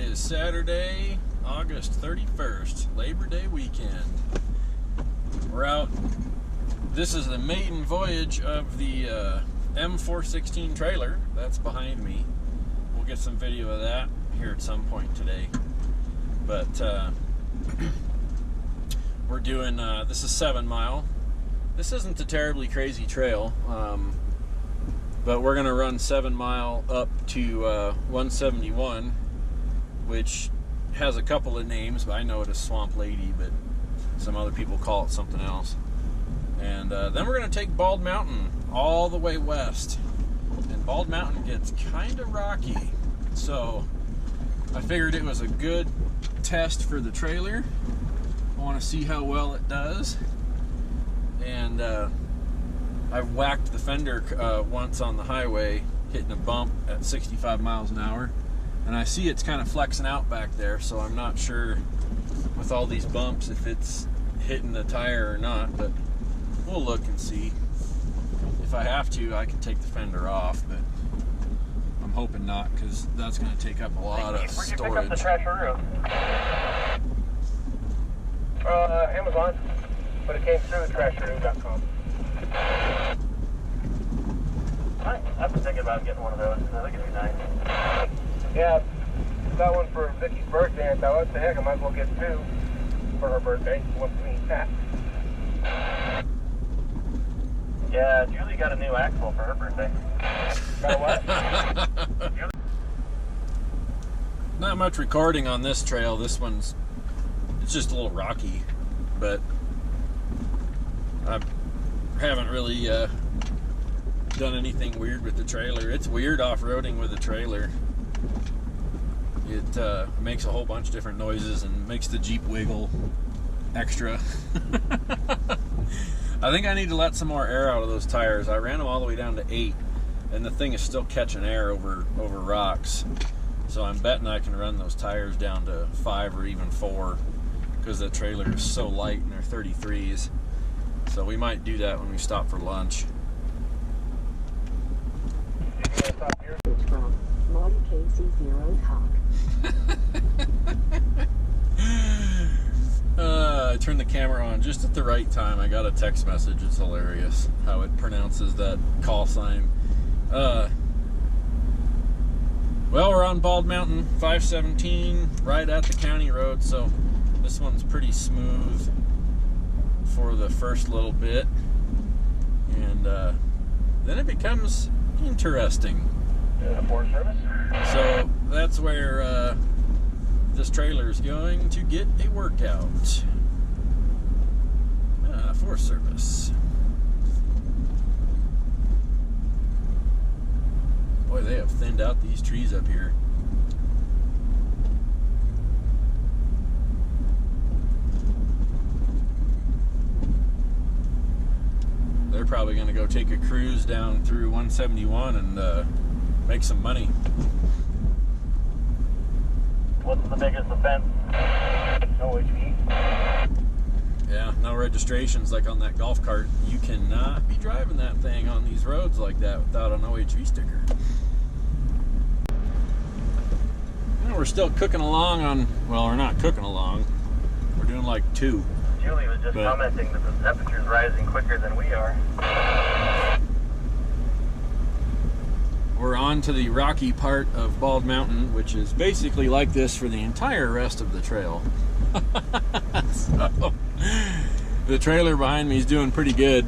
is Saturday, August 31st, Labor Day weekend. We're out. This is the maiden voyage of the M416 trailer. That's behind me. We'll get some video of that here at some point today. But we're doing, this is 7 mile. This isn't a terribly crazy trail. But we're going to run 7 mile up to 171, which has a couple of names, but I know it as Swamp Lady, but some other people call it something else. And then we're going to take Bald Mountain all the way west. And Bald Mountain gets kind of rocky. So I figured it was a good test for the trailer. I want to see how well it does. And I've whacked the fender once on the highway, hitting a bump at 65 miles an hour. And I see it's kind of flexing out back there, so I'm not sure with all these bumps if it's hitting the tire or not, but we'll look and see. If I have to, I can take the fender off, but I'm hoping not, because that's going to take up a lot of storage. Where'd you pick up the trasher roof? Amazon, but it came through trasheroo.com. I've been thinking about getting one of those. I think it'd be nice. Yeah, got one for Vicky's birthday. I thought, what the heck, I might as well get two for her birthday. She wants me to eat that. Yeah, Julie got a new axle for her birthday. Got a what? Not much recording on this trail. This one's, it's just a little rocky, but I haven't really done anything weird with the trailer. It's weird off-roading with a trailer. It makes a whole bunch of different noises and makes the Jeep wiggle extra. I think I need to let some more air out of those tires. I ran them all the way down to 8, and the thing is still catching air over rocks. So I'm betting I can run those tires down to 5 or even 4, because the trailer is so light and they're 33s. So we might do that when we stop for lunch. From KC0 Talk. I turned the camera on just at the right time. I got a text message. It's hilarious how it pronounces that call sign. Well, we're on Bald Mountain, 517, right at the county road, so this one's pretty smooth for the first little bit, and then it becomes interesting. Forest Service? So that's where this trailer is going to get a workout. Forest Service. Boy, they have thinned out these trees up here. They're probably going to go take a cruise down through 171 and make some money. What's the biggest offense? No HV. Yeah, no registrations like on that golf cart. You cannot be driving that thing on these roads like that without an OHV sticker. And we're still cooking along on, well, we're not cooking along. We're doing like 2. Julie was just commenting that the temperature's rising quicker than we are. We're on to the rocky part of Bald Mountain, which is basically like this for the entire rest of the trail. So, the trailer behind me is doing pretty good.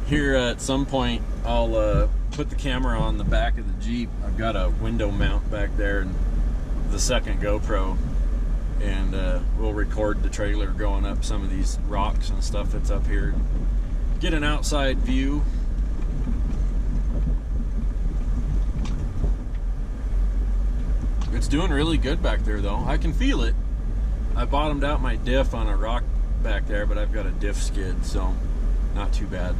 Here at some point, I'll put the camera on the back of the Jeep. I've got a window mount back there and the second GoPro, and we'll record the trailer going up some of these rocks and stuff that's up here. Get an outside view. It's doing really good back there though. I can feel it. I bottomed out my diff on a rock back there, but I've got a diff skid, so not too bad.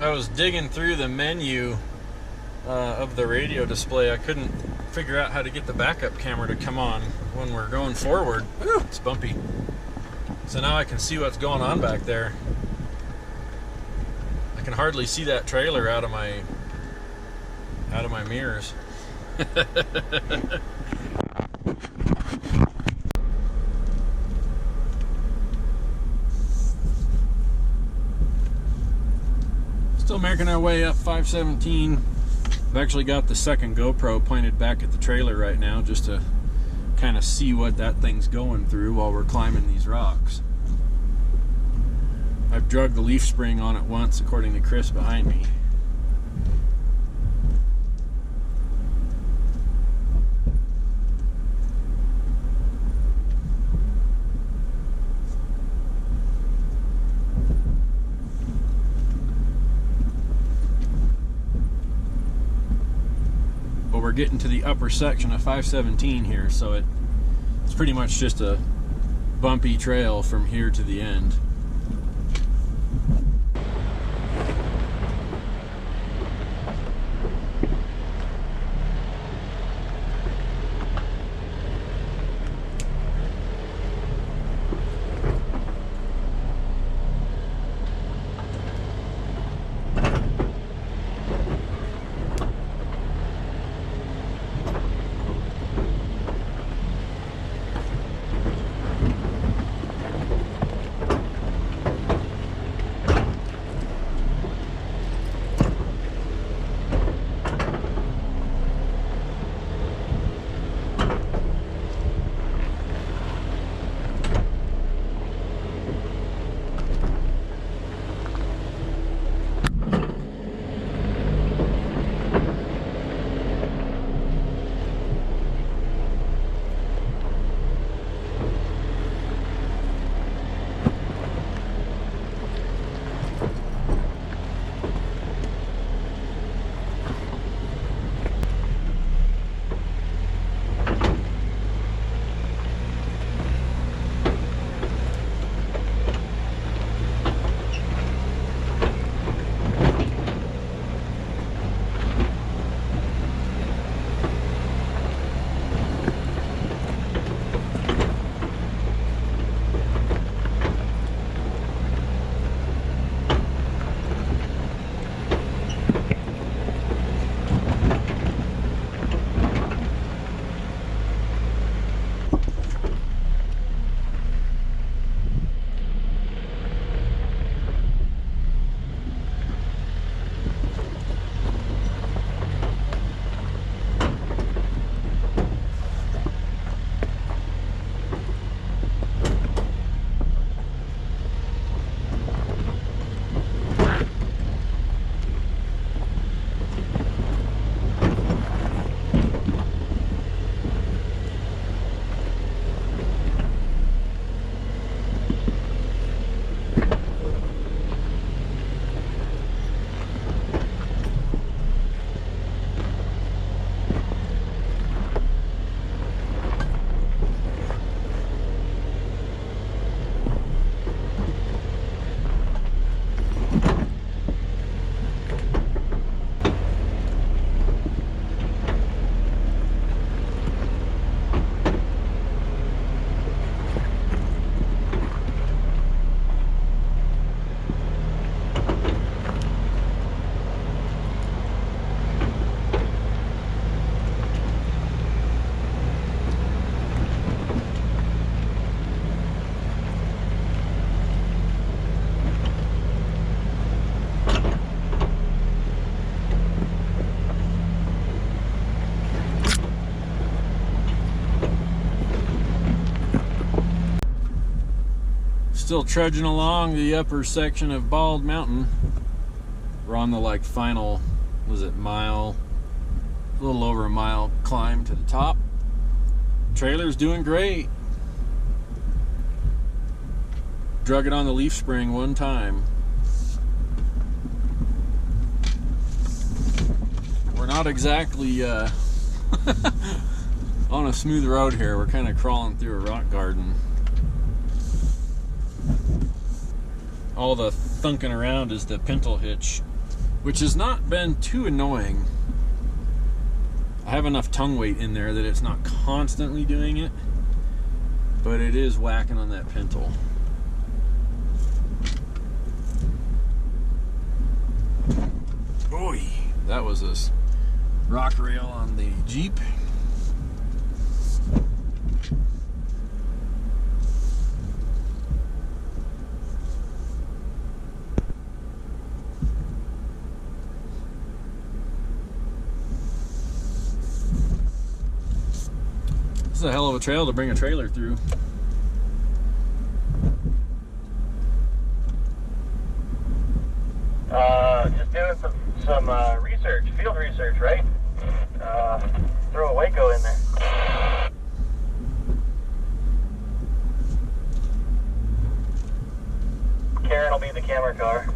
I was digging through the menu of the radio display. I couldn't figure out how to get the backup camera to come on when we're going forward. Whew, it's bumpy. So now I can see what's going on back there. I can hardly see that trailer out of my mirrors. Still making our way up 517. I've actually got the second GoPro pointed back at the trailer right now just to kind of see what that thing's going through while we're climbing these rocks. I've drug the leaf spring on it once, according to Chris behind me. But we're getting to the upper section of 517 here, so it's pretty much just a bumpy trail from here to the end. Still trudging along the upper section of Bald Mountain. We're on the final, was it mile, a little over a mile climb to the top. Trailer's doing great. Drug it on the leaf spring one time. We're not exactly on a smooth road here. We're kind of crawling through a rock garden. All the thunking around is the pintle hitch, which has not been too annoying. I have enough tongue weight in there that it's not constantly doing it, but it is whacking on that pintle. Boy, that was a rock rail on the Jeep. This is a hell of a trail to bring a trailer through. Just doing some research, field research, right? Throw a Waco in there. Karen will be the camera car.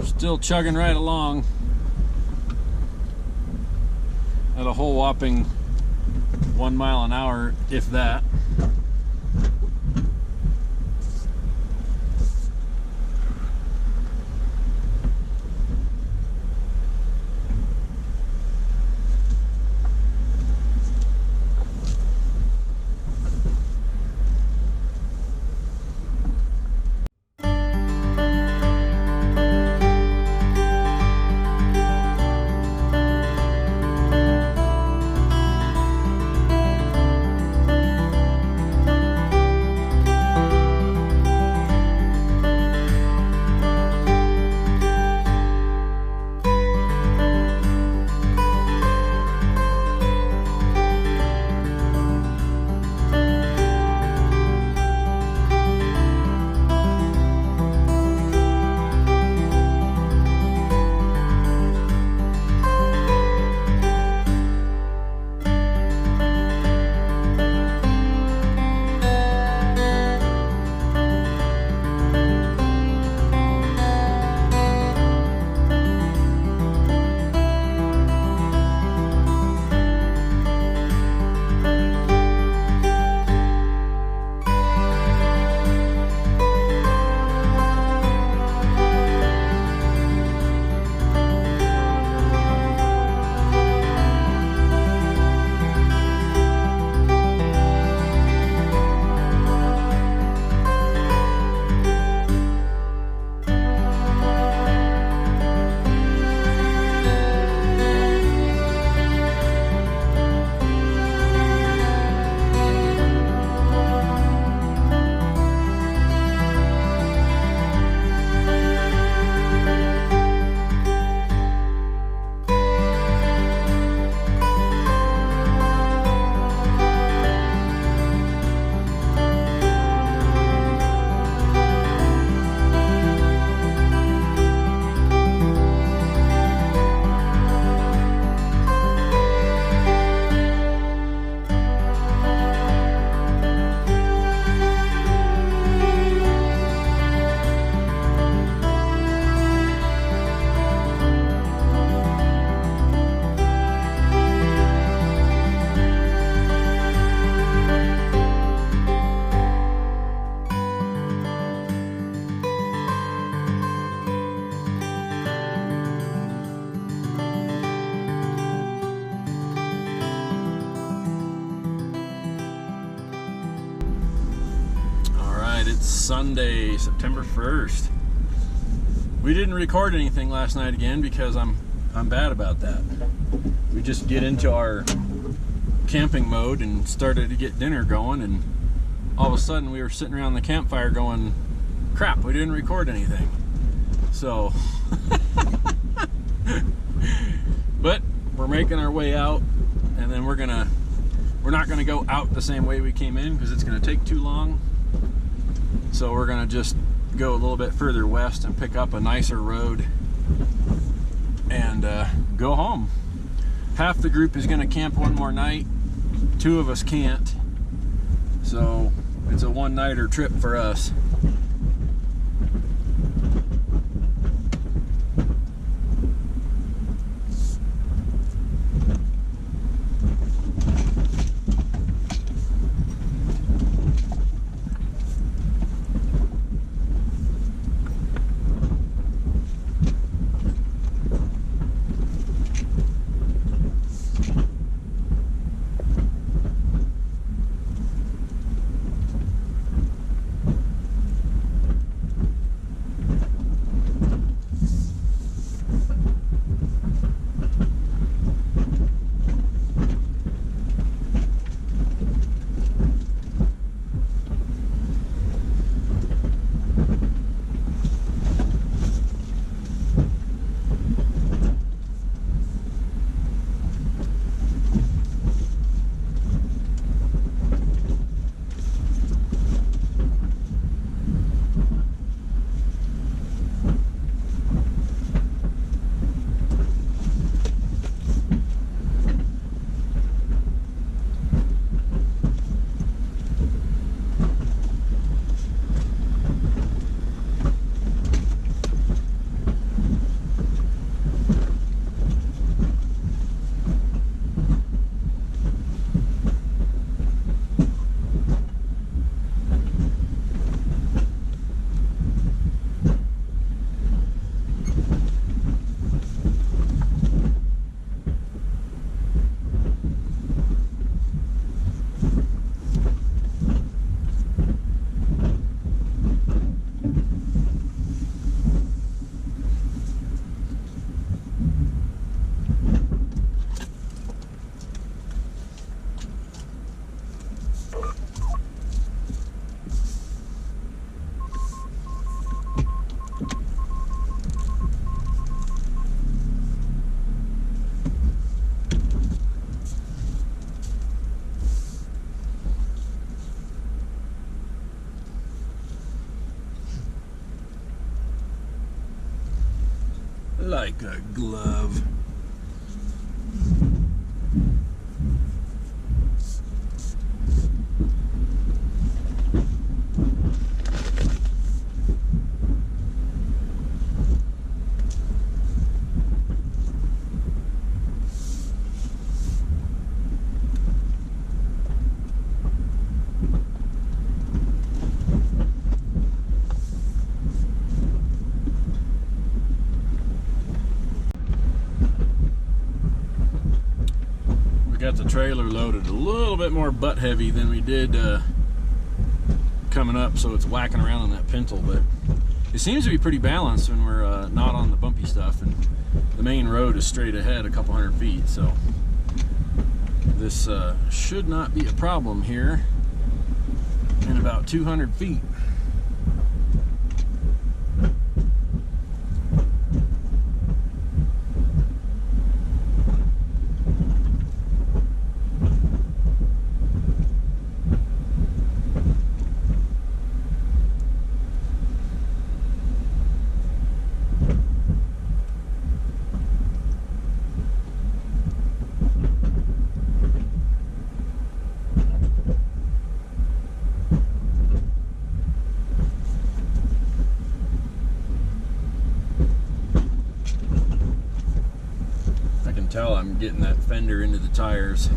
Still chugging right along at a whole whopping 1 mile an hour, if that. It's Sunday, September 1st. We didn't record anything last night again because I'm bad about that. We just get into our camping mode and started to get dinner going, and all of a sudden we were sitting around the campfire going, crap, we didn't record anything. So but we're making our way out, and then we're not gonna go out the same way we came in because it's gonna take too long. So we're gonna just go a little bit further west and pick up a nicer road and go home. Half the group is gonna camp one more night. 2 of us can't. So it's a one-nighter trip for us. like a glove. Got the trailer loaded a little bit more butt heavy than we did coming up, so it's whacking around on that pintle, but it seems to be pretty balanced when we're not on the bumpy stuff, and the main road is straight ahead a couple hundred feet, so this should not be a problem here in about 200 feet. Tell I'm getting that fender into the tires.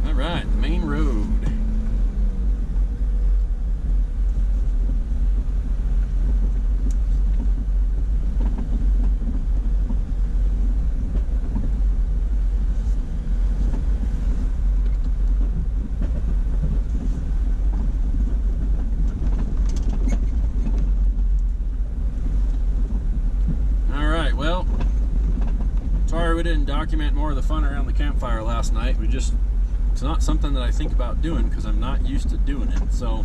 All right, the main road. Well, sorry we didn't document more of the fun around the campfire last night. It's not something that I think about doing because I'm not used to doing it. So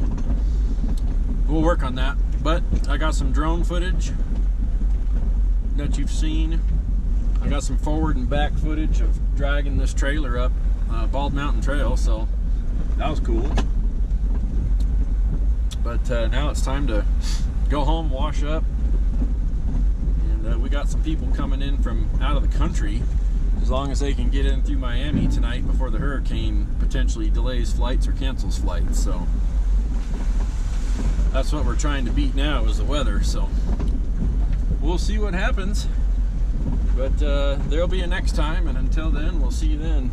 we'll work on that. But I got some drone footage that you've seen. I got some forward and back footage of dragging this trailer up Bald Mountain Trail. So that was cool. But now it's time to go home, wash up. We got some people coming in from out of the country, as long as they can get in through Miami tonight before the hurricane potentially delays flights or cancels flights. So that's what we're trying to beat now, is the weather. So we'll see what happens, but there'll be a next time, and until then, we'll see you then.